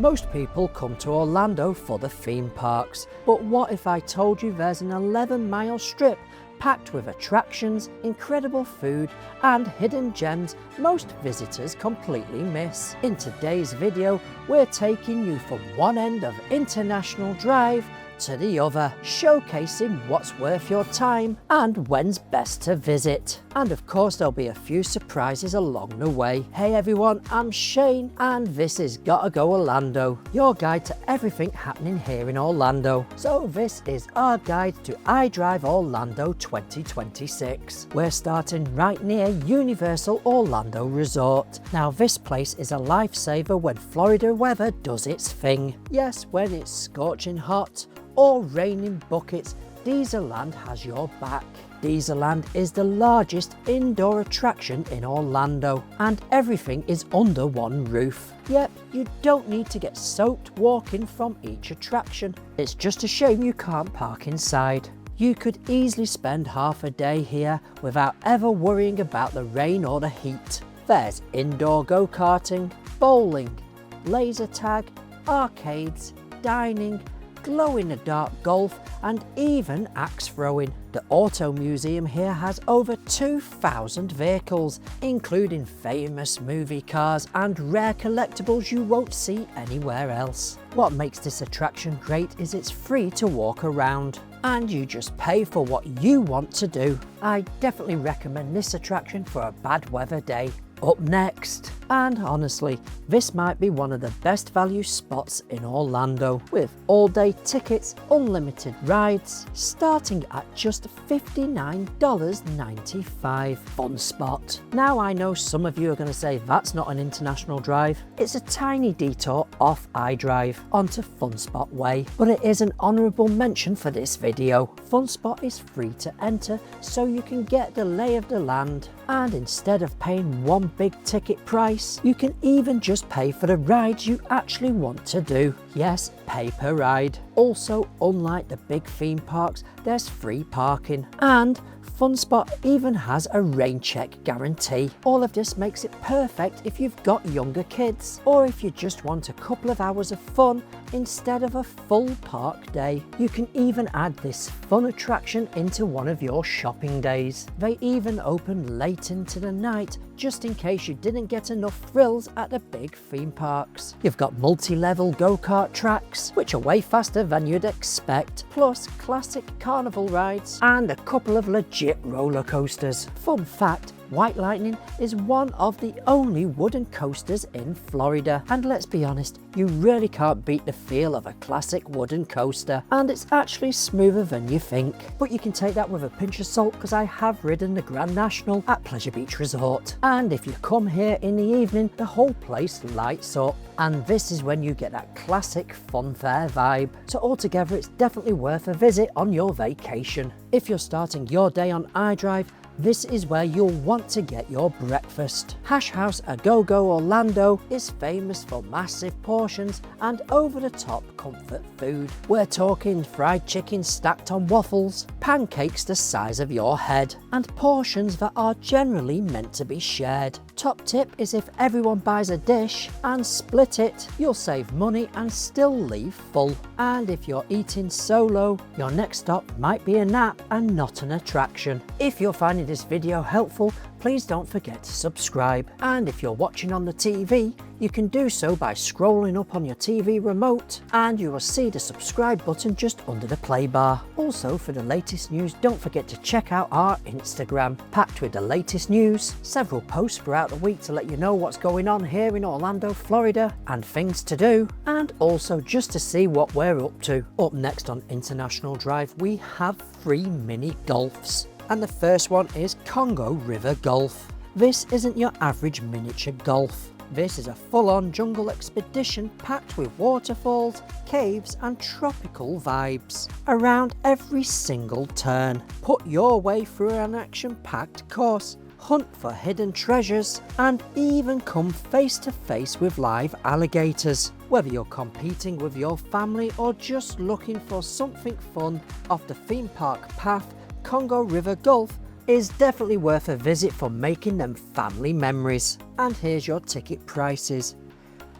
Most people come to Orlando for the theme parks, but what if I told you there's an 11-mile strip packed with attractions, incredible food and hidden gems most visitors completely miss. In today's video, we're taking you from one end of International Drive to the other, showcasing what's worth your time and when's best to visit. And of course there'll be a few surprises along the way. Hey everyone, I'm Shane and this is Gotta Go Orlando, your guide to everything happening here in Orlando. So this is our guide to iDrive Orlando 2026. We're starting right near Universal Orlando Resort. Now this place is a lifesaver when Florida weather does its thing. Yes, when it's scorching hot or raining buckets, Dezerland has your back. Dezerland is the largest indoor attraction in Orlando and everything is under one roof. Yep, you don't need to get soaked walking from each attraction. It's just a shame you can't park inside. You could easily spend half a day here without ever worrying about the rain or the heat. There's indoor go-karting, bowling, laser tag, arcades, dining, glow-in-the-dark golf and even axe throwing. The Auto Museum here has over 2,000 vehicles, including famous movie cars and rare collectibles you won't see anywhere else. What makes this attraction great is it's free to walk around and you just pay for what you want to do. I definitely recommend this attraction for a bad weather day. Up next, and honestly, this might be one of the best value spots in Orlando, with all-day tickets, unlimited rides, starting at just $59.95. Fun Spot. Now I know some of you are going to say that's not an international drive. It's a tiny detour off iDrive onto Fun Spot Way, but it is an honourable mention for this video. Fun Spot is free to enter, so you can get the lay of the land, and instead of paying one big ticket price, you can even just pay for the rides you actually want to do. Yes, pay per ride. Also, unlike the big theme parks, there's free parking, and Fun Spot even has a rain check guarantee. All of this makes it perfect if you've got younger kids, or if you just want a couple of hours of fun instead of a full park day. You can even add this fun attraction into one of your shopping days. They even open late into the night just in case you didn't get enough thrills at the big theme parks. You've got multi-level go-kart tracks, which are way faster than you'd expect, plus classic carnival rides and a couple of legit roller coasters. Fun fact, White Lightning is one of the only wooden coasters in Florida, and let's be honest, you really can't beat the feel of a classic wooden coaster, and it's actually smoother than you think. But you can take that with a pinch of salt, because I have ridden the Grand National at Pleasure Beach Resort, and if you come here in the evening, the whole place lights up, and this is when you get that classic fun fair vibe. So altogether, it's definitely worth a visit on your vacation. If you're starting your day on iDrive, this is where you'll want to get your breakfast. Hash House A Go-Go Orlando is famous for massive portions and over-the-top comfort food. We're talking fried chicken stacked on waffles, pancakes the size of your head, and portions that are generally meant to be shared. Top tip is if everyone buys a dish and split it, you'll save money and still leave full. And if you're eating solo, your next stop might be a nap and not an attraction. If you're finding this video helpful, please don't forget to subscribe. And if you're watching on the TV, you can do so by scrolling up on your TV remote and you will see the subscribe button just under the play bar. Also, for the latest news, don't forget to check out our Instagram, packed with the latest news, several posts throughout the week to let you know what's going on here in Orlando, Florida, and things to do, and also just to see what we're up to. Up next on International Drive, we have 3 mini golfs. And the first one is Congo River Golf. This isn't your average miniature golf. This is a full-on jungle expedition packed with waterfalls, caves and tropical vibes around every single turn. Put your way through an action-packed course, hunt for hidden treasures and even come face to face with live alligators. Whether you're competing with your family or just looking for something fun off the theme park path, Congo River Golf is definitely worth a visit for making them family memories. And here's your ticket prices.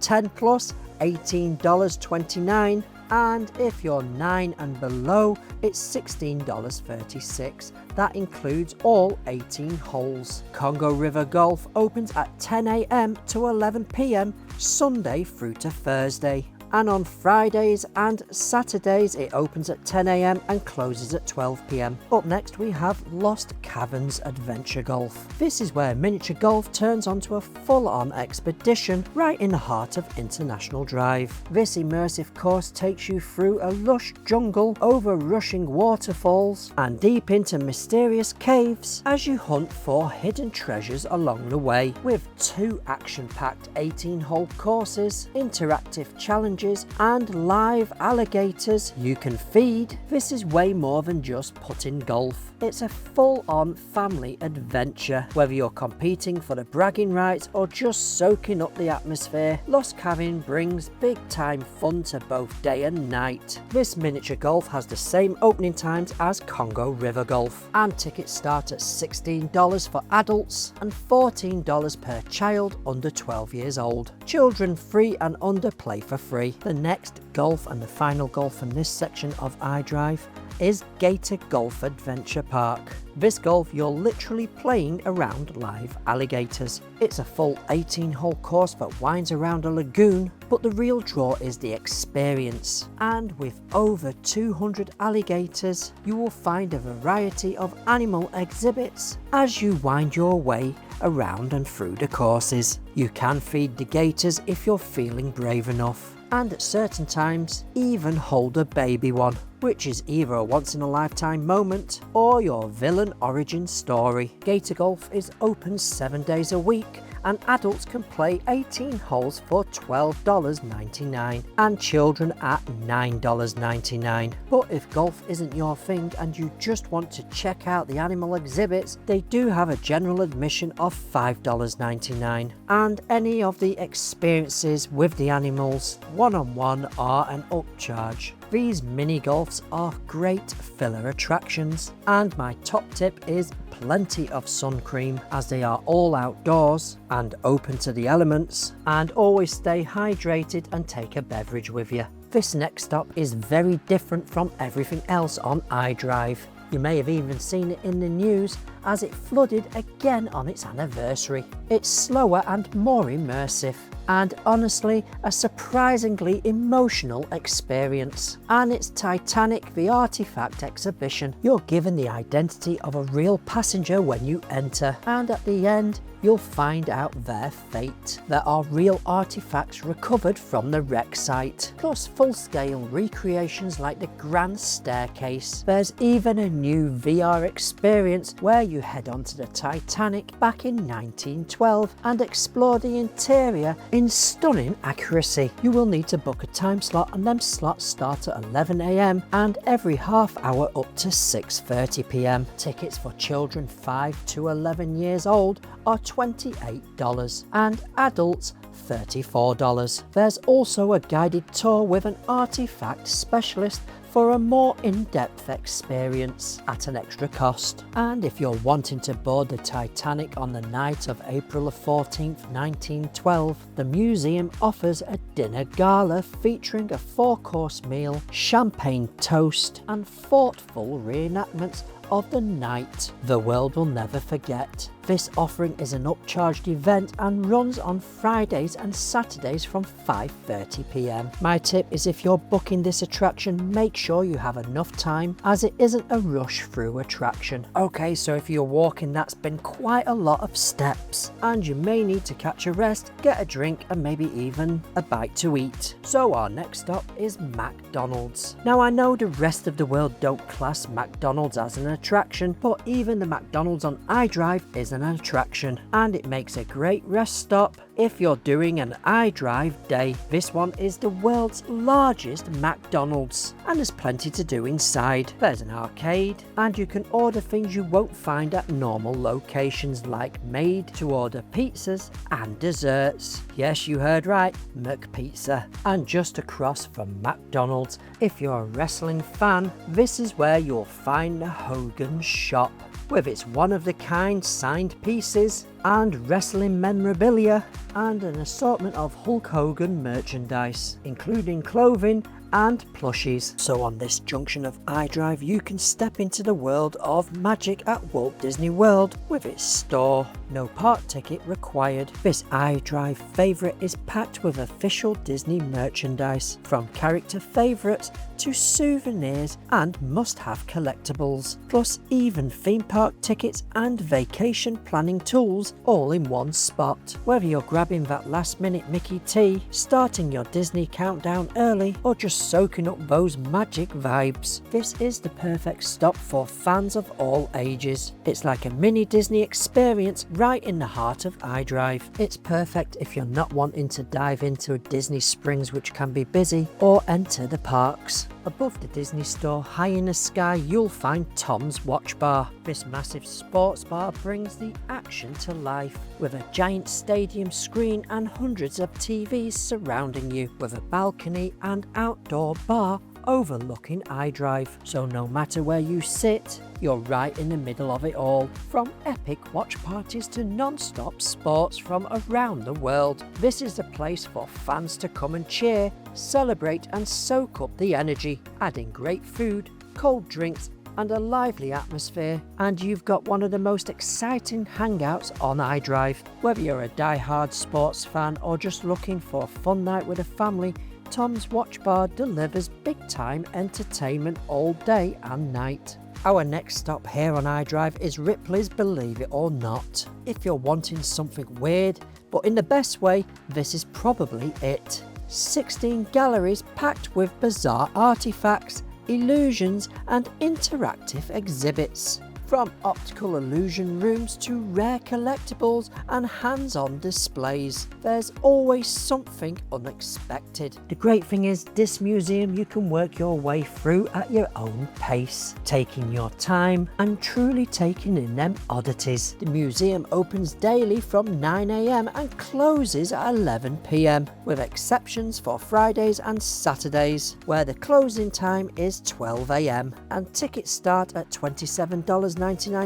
10 plus, $18.29, and if you're 9 and below, it's $16.36. That includes all 18 holes. Congo River Golf opens at 10 AM to 11 PM, Sunday through to Thursday. And on Fridays and Saturdays it opens at 10 AM and closes at 12 PM. Up next we have Lost Caverns Adventure Golf. This is where miniature golf turns onto a full-on expedition right in the heart of International Drive. This immersive course takes you through a lush jungle, over rushing waterfalls and deep into mysterious caves as you hunt for hidden treasures along the way. With 2 action-packed 18-hole courses, interactive challenges and live alligators you can feed, this is way more than just putting golf. It's a full-on family adventure. Whether you're competing for the bragging rights or just soaking up the atmosphere, Lost Cavern brings big-time fun to both day and night. This miniature golf has the same opening times as Congo River Golf, and tickets start at $16 for adults and $14 per child under 12 years old. Children 3 and under play for free. The next golf and the final golf in this section of iDrive is Gator Golf Adventure Park. This golf you're literally playing around live alligators. It's a full 18-hole course that winds around a lagoon, but the real draw is the experience. And with over 200 alligators, you will find a variety of animal exhibits as you wind your way around and through the courses. You can feed the gators if you're feeling brave enough, and at certain times even hold a baby one, which is either a once in a lifetime moment or your villain origin story. Gator Golf is open 7 days a week, and adults can play 18 holes for $12.99 and children at $9.99. But if golf isn't your thing and you just want to check out the animal exhibits, they do have a general admission of $5.99, and any of the experiences with the animals one-on-one are an upcharge. These mini golfs are great filler attractions, and my top tip is plenty of sun cream, as they are all outdoors and open to the elements, and always stay hydrated and take a beverage with you. This next stop is very different from everything else on iDrive. You may have even seen it in the news as it flooded again on its anniversary. It's slower and more immersive, and honestly a surprisingly emotional experience. And it's Titanic the Artifact Exhibition. You're given the identity of a real passenger when you enter, and at the end you'll find out their fate. There are real artifacts recovered from the wreck site, plus full-scale recreations like the Grand Staircase. There's even a new VR experience where you head onto the Titanic back in 1912 and explore the interior in stunning accuracy. You will need to book a time slot, and them slots start at 11 AM and every half hour up to 6:30 PM. Tickets for children 5 to 11 years old are $28 and adults $34. There's also a guided tour with an artifact specialist for a more in-depth experience at an extra cost. And if you're wanting to board the Titanic on the night of April 14th, 1912, the museum offers a dinner gala featuring a 4-course meal, champagne toast, and thoughtful reenactments of the night the world will never forget. This offering is an upcharged event and runs on Fridays and Saturdays from 5:30 PM. My tip is, if you're booking this attraction, make sure you have enough time, as it isn't a rush through attraction. Okay, so if you're walking, that's been quite a lot of steps, and you may need to catch a rest, get a drink, and maybe even a bite to eat. So our next stop is McDonald's. Now I know the rest of the world don't class McDonald's as an attraction, but even the McDonald's on iDrive is an attraction, and it makes a great rest stop if you're doing an iDrive day. This one is the world's largest McDonald's and there's plenty to do inside. There's an arcade, and you can order things you won't find at normal locations, like made to order pizzas and desserts. Yes, you heard right, McPizza. And just across from McDonald's, if you're a wrestling fan, this is where you'll find the Hogan shop. With its one-of-the-kind signed pieces, and wrestling memorabilia, and an assortment of Hulk Hogan merchandise, including clothing and plushies. So on this junction of iDrive, you can step into the world of magic at Walt Disney World with its store. No park ticket required. This iDrive favourite is packed with official Disney merchandise, from character favourites to souvenirs and must-have collectibles, plus even theme park tickets and vacation planning tools all in one spot. Whether you're grabbing that last-minute Mickey tea, starting your Disney countdown early, or just soaking up those magic vibes, this is the perfect stop for fans of all ages. It's like a mini Disney experience right in the heart of iDrive. It's perfect if you're not wanting to dive into Disney Springs, which can be busy, or enter the parks. Above the Disney store, high in the sky, you'll find Tom's Watch Bar. This massive sports bar brings the action to life, with a giant stadium screen and hundreds of TVs surrounding you, with a balcony and outdoor bar overlooking iDrive. So no matter where you sit, you're right in the middle of it all, from epic watch parties to non-stop sports from around the world. This is the place for fans to come and cheer, celebrate and soak up the energy, adding great food, cold drinks and a lively atmosphere. And you've got one of the most exciting hangouts on iDrive. Whether you're a die-hard sports fan or just looking for a fun night with a family, Tom's Watch Bar delivers big-time entertainment all day and night. Our next stop here on iDrive is Ripley's Believe It or Not. If you're wanting something weird, but in the best way, this is probably it. 16 galleries packed with bizarre artifacts, illusions and interactive exhibits. From optical illusion rooms to rare collectibles and hands-on displays, there's always something unexpected. The great thing is, this museum you can work your way through at your own pace, taking your time and truly taking in them oddities. The museum opens daily from 9 AM and closes at 11 PM, with exceptions for Fridays and Saturdays, where the closing time is 12 AM, and tickets start at $27.99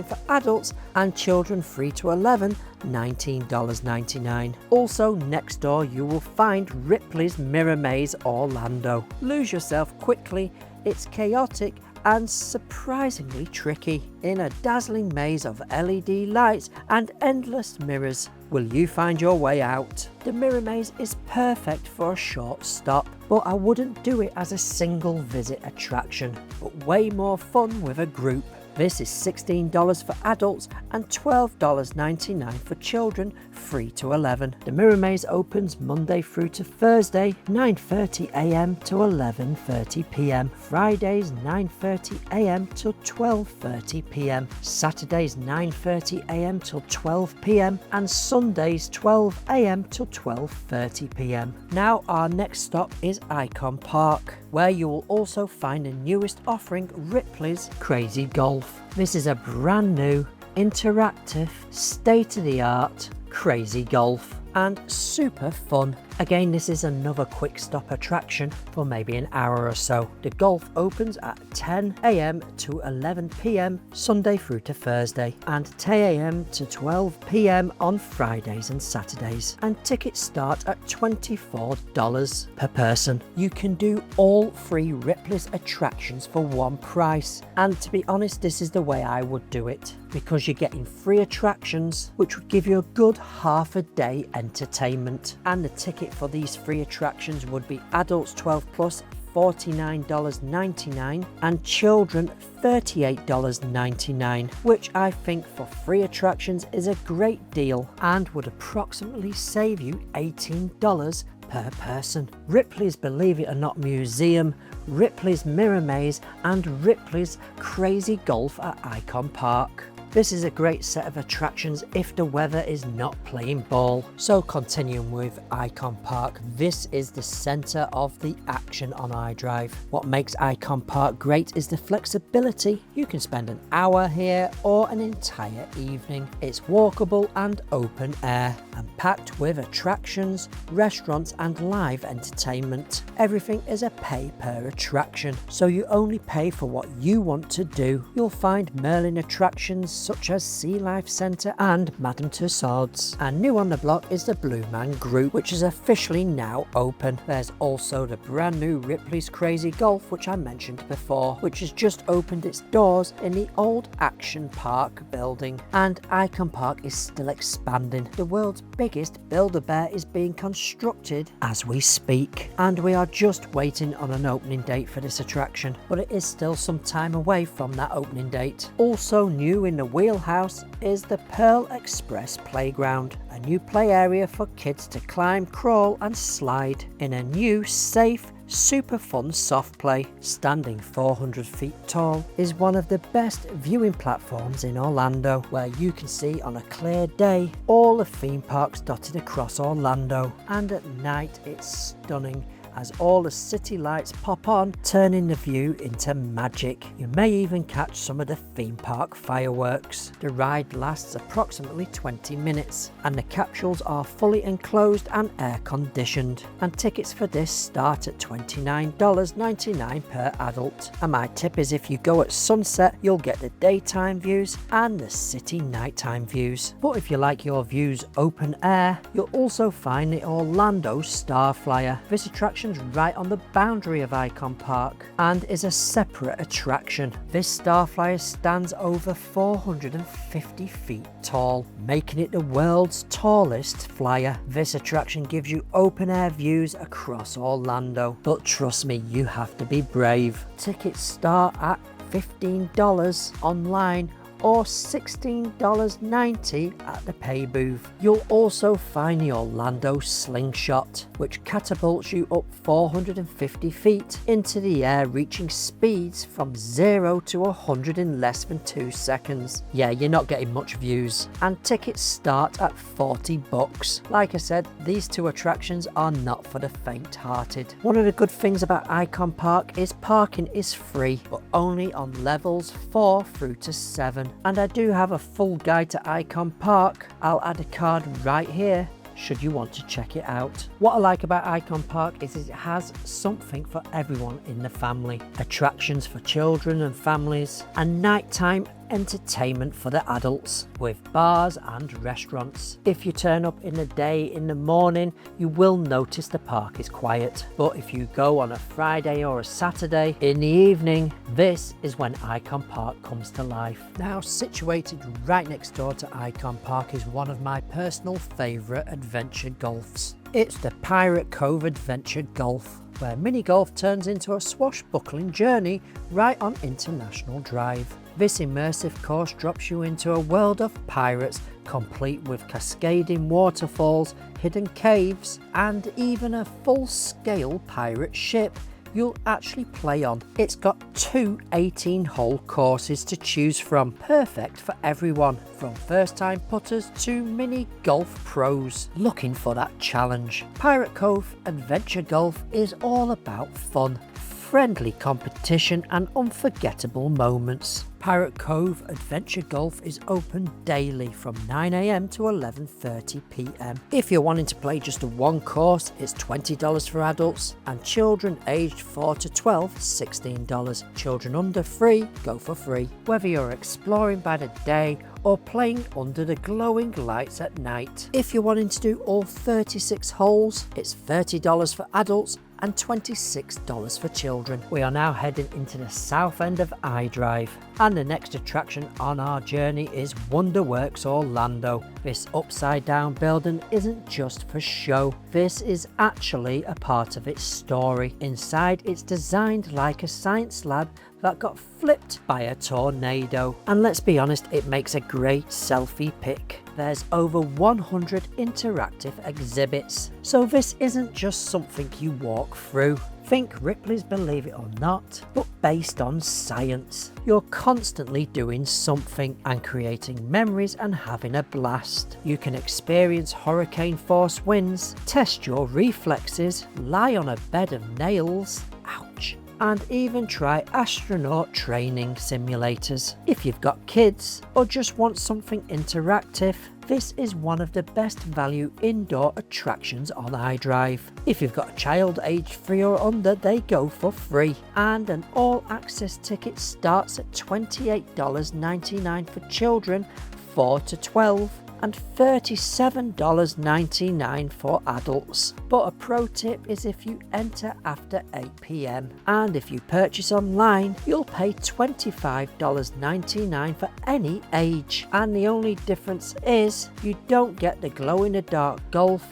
for adults, and children 3 to 11 $19.99. Also next door you will find Ripley's Mirror Maze Orlando. Lose yourself quickly, it's chaotic and surprisingly tricky in a dazzling maze of LED lights and endless mirrors. Will you find your way out? The Mirror Maze is perfect for a short stop, but I wouldn't do it as a single visit attraction, but way more fun with a group. This is $16 for adults and $12.99 for children 3 to 11. The Mirror Maze opens Monday through to Thursday, 9:30 AM to 11:30 PM. Fridays 9:30 AM till 12:30 PM. Saturdays 9:30 AM till 12 PM and Sundays 12 AM till 12:30 PM. Now our next stop is Icon Park, where you will also find the newest offering, Ripley's Crazy Golf. This is a brand new, interactive, state-of-the-art Crazy Golf and super fun. Again, this is another quick stop attraction for maybe an hour or so. The golf opens at 10 AM to 11 PM Sunday through to Thursday, and 10 AM to 12 PM on Fridays and Saturdays, and tickets start at $24 per person. You can do all 3 Ripley's attractions for one price, and to be honest, this is the way I would do it, because you're getting 3 attractions which would give you a good half a day entertainment. And the ticket for these 3 attractions would be adults 12 plus $49.99 and children $38.99, which I think for 3 attractions is a great deal and would approximately save you $18 per person. Ripley's Believe It or Not Museum, Ripley's Mirror Maze and Ripley's Crazy Golf at Icon Park. This is a great set of attractions if the weather is not playing ball. So continuing with Icon Park, this is the centre of the action on iDrive. What makes Icon Park great is the flexibility. You can spend an hour here or an entire evening. It's walkable and open air and packed with attractions, restaurants and live entertainment. Everything is a pay per attraction, so you only pay for what you want to do. You'll find Merlin attractions, such as Sea Life Centre and Madame Tussauds. And new on the block is the Blue Man Group, which is officially now open. There's also the brand new Ripley's Crazy Golf, which I mentioned before, which has just opened its doors in the old Action Park building. And Icon Park is still expanding. The world's biggest Build-A-Bear is being constructed as we speak, and we are just waiting on an opening date for this attraction, but it is still some time away from that opening date. Also new in the wheelhouse is the Pearl Express Playground, a new play area for kids to climb, crawl and slide in a new, safe, super fun soft play. Standing 400 feet tall is one of the best viewing platforms in Orlando, where you can see on a clear day all the theme parks dotted across Orlando, and at night it's stunning as all the city lights pop on, turning the view into magic. You may even catch some of the theme park fireworks. The ride lasts approximately 20 minutes and the capsules are fully enclosed and air conditioned, and tickets for this start at $29.99 per adult. And my tip is, if you go at sunset, you'll get the daytime views and the city nighttime views. But if you like your views open air, you'll also find the Orlando Star Flyer. This attraction right on the boundary of Icon Park and is a separate attraction. This Star Flyer stands over 450 feet tall, making it the world's tallest flyer. This attraction gives you open air views across Orlando, but trust me, you have to be brave. Tickets start at $15 online or $16.90 at the pay booth. You'll also find the Orlando Slingshot, which catapults you up 450 feet into the air, reaching speeds from 0 to 100 in less than 2 seconds. Yeah, you're not getting much views. And tickets start at $40. Like I said, these two attractions are not for the faint-hearted. One of the good things about Icon Park is parking is free, but only on levels 4 through to 7. And I do have a full guide to Icon Park. I'll add a card right here should you want to check it out. What I like about Icon Park is it has something for everyone in the family. Attractions for children and families, and nighttime entertainment for the adults with bars and restaurants. If you turn up in the day in the morning, you will notice the park is quiet, but if you go on a Friday or a Saturday in the evening, this is when Icon Park comes to life. Now, situated right next door to Icon Park is one of my personal favourite adventure golfs. It's the Pirate Cove Adventure Golf, where mini golf turns into a swashbuckling journey right on International Drive. This immersive course drops you into a world of pirates, complete with cascading waterfalls, hidden caves, and even a full-scale pirate ship you'll actually play on. It's got 2 18-hole courses to choose from, perfect for everyone, from first-time putters to mini golf pros looking for that challenge. Pirate Cove Adventure Golf is all about fun, friendly competition and unforgettable moments. Pirate Cove Adventure Golf is open daily from 9 AM to 11:30 PM. If you're wanting to play just a one course, it's $20 for adults, and children aged 4 to 12, $16. Children under 3 go for free. Whether you're exploring by the day or playing under the glowing lights at night. If you're wanting to do all 36 holes, it's $30 for adults and $26 for children. We are now heading into the south end of iDrive, and the next attraction on our journey is Wonderworks Orlando. This upside down building isn't just for show, this is actually a part of its story. Inside, it's designed like a science lab that got flipped by a tornado, and let's be honest, it makes a great selfie pic. There's over 100 interactive exhibits, so this isn't just something you walk through. Think Ripley's Believe It or Not, but based on science. You're constantly doing something and creating memories and having a blast. You can experience hurricane force winds, test your reflexes, lie on a bed of nails, ouch, and even try astronaut training simulators. If you've got kids or just want something interactive, this is one of the best value indoor attractions on iDrive. If you've got a child aged 3 or under, they go for free, and an all-access ticket starts at $28.99 for children 4 to 12 and $37.99 for adults. But a pro tip is if you enter after 8 PM, and if you purchase online, you'll pay $25.99 for any age, and the only difference is you don't get the glow-in-the-dark golf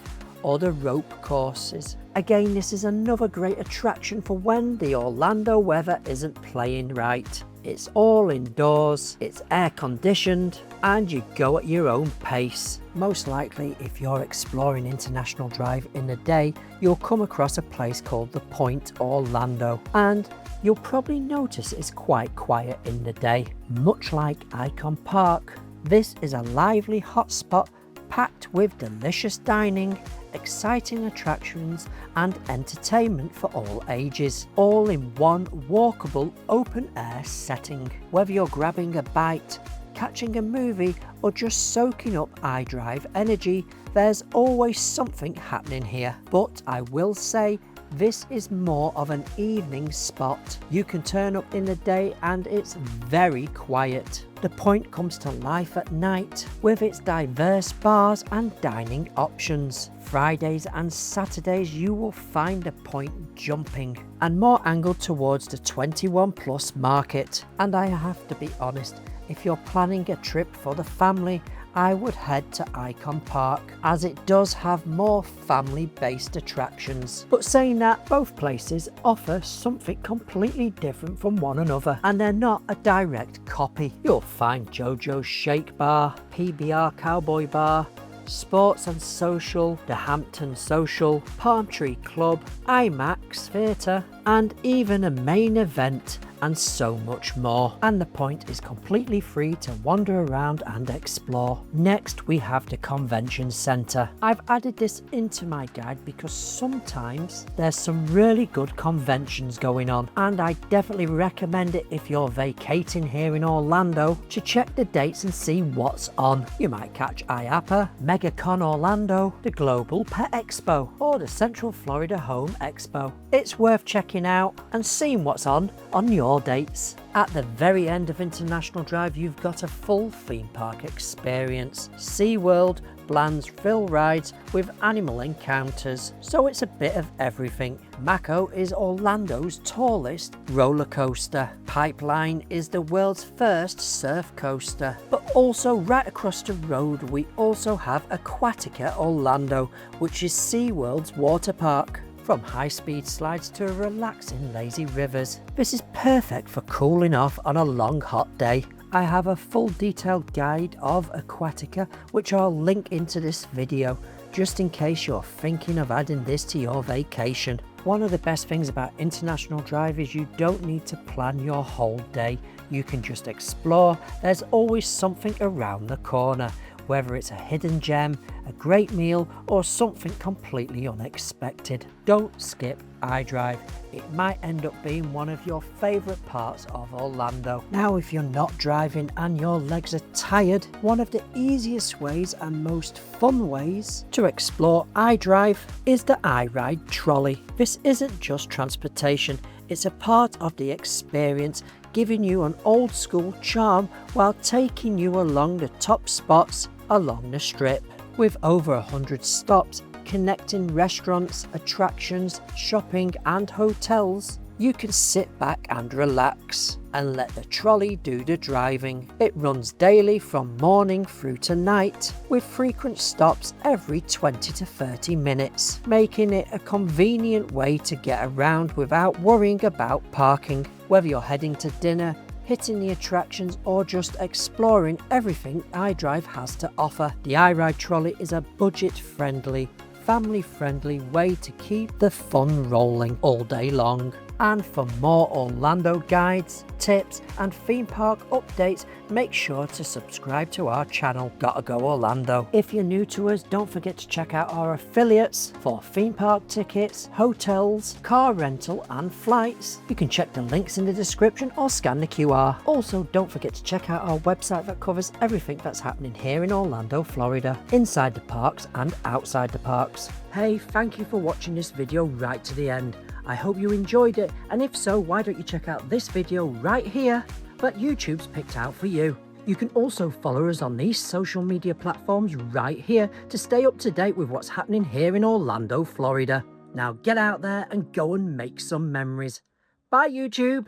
or the rope courses. Again, this is another great attraction for when the Orlando weather isn't playing right. It's all indoors, it's air conditioned, and you go at your own pace. Most likely, if you're exploring International Drive in the day, you'll come across a place called the Pointe Orlando, and you'll probably notice it's quite quiet in the day. Much like Icon Park, this is a lively hotspot packed with delicious dining, exciting attractions and entertainment for all ages, all in one walkable open air setting. Whether you're grabbing a bite, catching a movie or just soaking up iDrive energy, there's always something happening here. But I will say, this is more of an evening spot. You can turn up in the day and it's very quiet. The Pointe comes to life at night with its diverse bars and dining options. Fridays and Saturdays you will find the Pointe jumping and more angled towards the 21+ market. And I have to be honest, if you're planning a trip for the family, I would head to Icon Park as it does have more family-based attractions. But saying that, both places offer something completely different from one another, and they're not a direct copy. You'll find JoJo's Shake Bar, PBR Cowboy Bar, Sports and Social, the Hampton Social, Palm Tree Club, IMAX Theatre, and even a main event, and so much more. And the Pointe is completely free to wander around and explore. Next we have the Convention Centre. I've added this into my guide because sometimes there's some really good conventions going on, and I definitely recommend it if you're vacating here in Orlando to check the dates and see what's on. You might catch IAPA, MegaCon Orlando, the Global Pet Expo, or the Central Florida Home Expo. It's worth checking out and seeing what's on your dates. At the very end of International Drive, you've got a full theme park experience. SeaWorld blends thrill rides with animal encounters, so it's a bit of everything. Mako is Orlando's tallest roller coaster. Pipeline is the world's first surf coaster. But also right across the road we also have Aquatica Orlando, which is SeaWorld's water park. From high-speed slides to relaxing lazy rivers, this is perfect for cooling off on a long hot day. I have a full detailed guide of Aquatica which I'll link into this video, just in case you're thinking of adding this to your vacation. One of the best things about International Drive is you don't need to plan your whole day. You can just explore. There's always something around the corner, whether it's a hidden gem, a great meal, or something completely unexpected. Don't skip iDrive. It might end up being one of your favourite parts of Orlando. Now, if you're not driving and your legs are tired, one of the easiest ways and most fun ways to explore iDrive is the iRide Trolley. This isn't just transportation, it's a part of the experience, giving you an old school charm while taking you along the top spots along the strip. With over 100 stops connecting restaurants, attractions, shopping and hotels, you can sit back and relax and let the trolley do the driving. It runs daily from morning through to night, with frequent stops every 20 to 30 minutes, making it a convenient way to get around without worrying about parking. Whether you're heading to dinner, hitting the attractions, or just exploring everything iDrive has to offer, the iRide Trolley is a budget-friendly, family-friendly way to keep the fun rolling all day long. And for more Orlando guides, tips and theme park updates, make sure to subscribe to our channel, Gotta Go Orlando. If you're new to us, don't forget to check out our affiliates for theme park tickets, hotels, car rental and flights. You can check the links in the description or scan the QR. Also, don't forget to check out our website that covers everything that's happening here in Orlando, Florida, inside the parks and outside the parks. Hey, thank you for watching this video right to the end. I hope you enjoyed it, and if so, why don't you check out this video right here that YouTube's picked out for you. You can also follow us on these social media platforms right here to stay up to date with what's happening here in Orlando, Florida. Now get out there and go and make some memories. Bye YouTube!